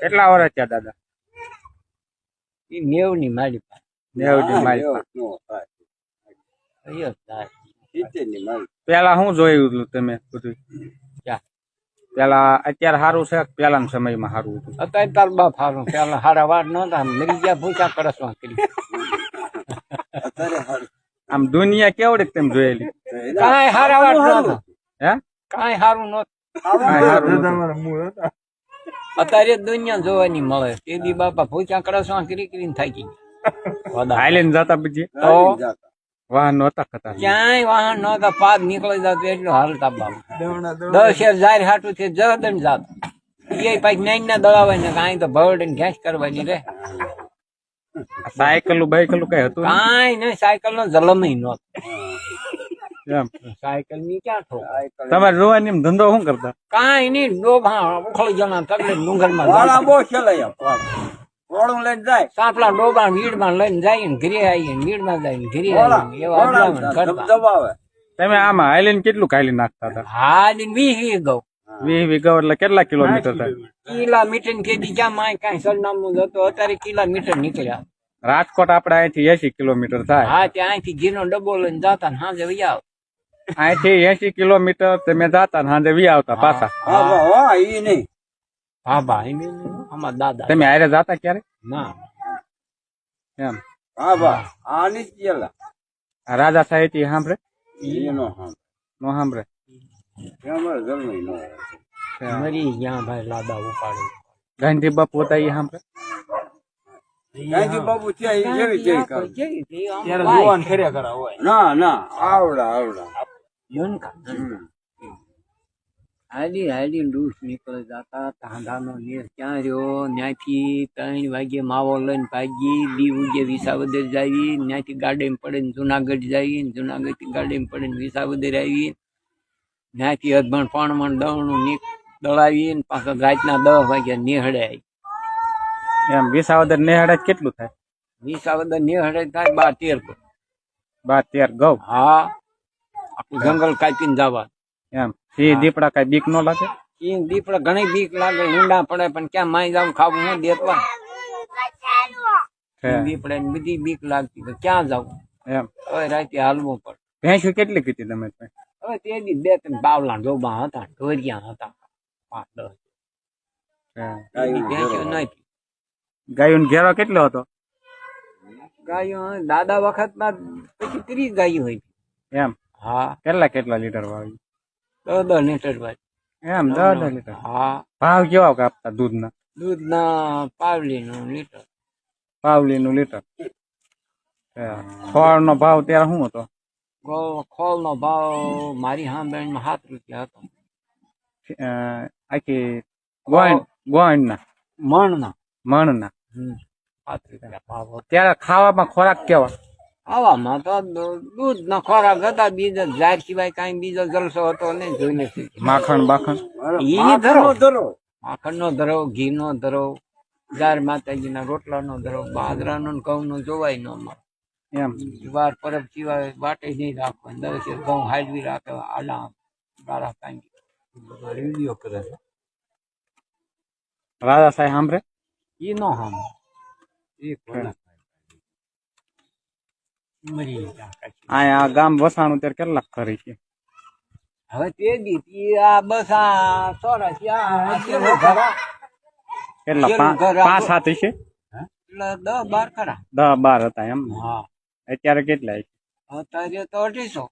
કેટલા વર્ષ થયા દાદા? 90 ની મારી પાસે. 90 ની મારી પાસે. પેલા શું જોયું હતું તમે બધું? પેલા અત્યારે સારું છે? પેલાના સમયમાં સારું હતું? અત્યારે તાર બાપ સારું. પેલા હારા વાર નતા, મરી ગયા ભૂસા કરસવા કરી. આમ દુનિયા કેવડી તમે જોયેલી? કાંઈ હારા વાર નતા. હે? કાંઈ સારું નતું. અત્યારે દુનિયા જોવાની મળે. તે દી બાપા ભૂસા કરસવા કરી કરીને થાકી ગયા. હાલીને જતા પછી તો વાહન નહોતા ખતા? ક્યાંય વાહન નતા. પાદ નીકળી જતો એટલું હાલતા બાપા. 10 જાહેર હાટું થી જદન જાત. એ પાછી નાઈ ના દળાવાય ને કાંઈ તો ભરડ ને ઘેસ કરવાની રે. સાયકલ બાઈકલ કઈ હતું? કાંઈ નહીં. સાયકલ નો જલમ નતો. એમ સાયકલ ની ક્યાં ઠોક. તમારે જોવાની ધંધો શું કરતા? કાંઈ નહીં. ડોભા ઉખળી જણા તકલે ડુંગર માં લઈને જાય. સાપલા ડોબા વીડ માં લઈને જાય ને ઘરે આવીએ, વીડ માં જાય ઘરે આવીએ. એવા તમે આમાં હાલીને કેટલું ખાલી નાખતા હતા? હા 20 ગૌ. 20 વીઘા એટલે કેટલા કિલોમીટર થાય? કિલોમીટર કે બીજા માં કઈ સરનામું જતો. અત્યારે કિલોમીટર નીકળ્યા. રાજકોટ આપડે અહીંથી 80 કિલોમીટર થાય. હા ત્યાંથી ઘીનો ડબ્બો લઈને જતા ને સાંજે વહી આવ. અહીંથી 80 કિલોમીટર તમે જતા ને સાંજે વી આવતા પાછા? હા ભાઈ અમારા દાદા. તમે હારે જતા ક્યારે? ના એમ. રાજા સાહેબ સાંભળે? નો સાંભળે. મરી ગયા ભાઈ લાદા ઉપાડે. ગાંધી બાપુ હતા એ સાંભળે? ગાંધી બાપુ હાલી હાલી ડૂસ નીકળી જતા. તાંધાનો નેર ક્યાં રહ્યો? ત્યાંથી 3 વાગે માવો લઈને ભાગી. દી ઉગે વિસાવદર જાવી. ત્યાંથી ગાડીમાં પડે જુનાગઢ જાવી. જુનાગઢ થી ગાડીમાં પડે વિસાવદર આવી. ત્યાંથી અધમણ પાણમણ દવણું દળાવી પાછા રાતના 10 વાગ્યા નેહડે આવી. એમ વિસાવદર નેહડે કેટલું થાય? વિસાવદર નેહડે થાય 12-13 12-13 ગૌ. હા આખું જંગલ કાપીને જવા. એમ સિંહ દીપડા કઈ બીક નો લાગે? સિંહ દીપડા ઘણી બીક લાગે. ઊંડા પડે પણ ક્યાં માઈ જાવ ખાવું હું દેતવા. દીપડા ને બધી બીક લાગતી. ક્યાં જવું? એમ હવે રાતે હાલવું પડે. ભેંસું કેટલી કીધી તમે? હવે તે દી 2-3 બાવલા ડોબા હતા, ઢોરિયા હતા 5-10. ગાયો ઘેરો કેટલો હતો? ગાયો દાદા વખત માં પછી 30 ગાયો હોય. એમ. હા કેટલા લીટર વાળી? 10 લીટર વાળી. એમ 10 લીટર. હા. ભાવ કેવા આપતા દૂધના? દૂધના પાવલી નું લીટર. પાવલી નું લીટર. ખોળ નો ભાવ ત્યારે શું હતો? ખોળ નો ભાવ મારી સાંભળી માં 7 રૂપિયા હતો. આખી ગોઈન ના મણ ના 7 રૂપિયા ભાવ હતો. ત્યારે ખાવામાં ખોરાક કેવા? આવામાં તો દૂધ ના ખોરાક હતા. બીજા ઝાર સિવાય કઈ બીજો જલસો હતો નહીં. જોઈ નથી. માખણ બાખણ? માખણ નો ધરો, ઘી નો ધરો, ઝાર માતાજી ના રોટલા નો ધરો, બાજરા નો ઘઉં નો જોવાય નો મળે. એમ વાર પરબ સિવાય વાટે નહીં રાખવા. 10 ઘઉં હાજવી રાખે. આડા ગાળા કાંઈ વિડીયો કરે છે. રાજા સાહેબ સાંભળે? એ નો સાંભળે. આ ગામ વસાણું ત્યારે કેટલાક ખરી છે? હવે તે દી આ બસ આ 84 કેટલા 5-7 છે? 10-12 ખરા. 10-12 હતા એમ? હા. અત્યારે કેટલા? અત્યારે તો 250.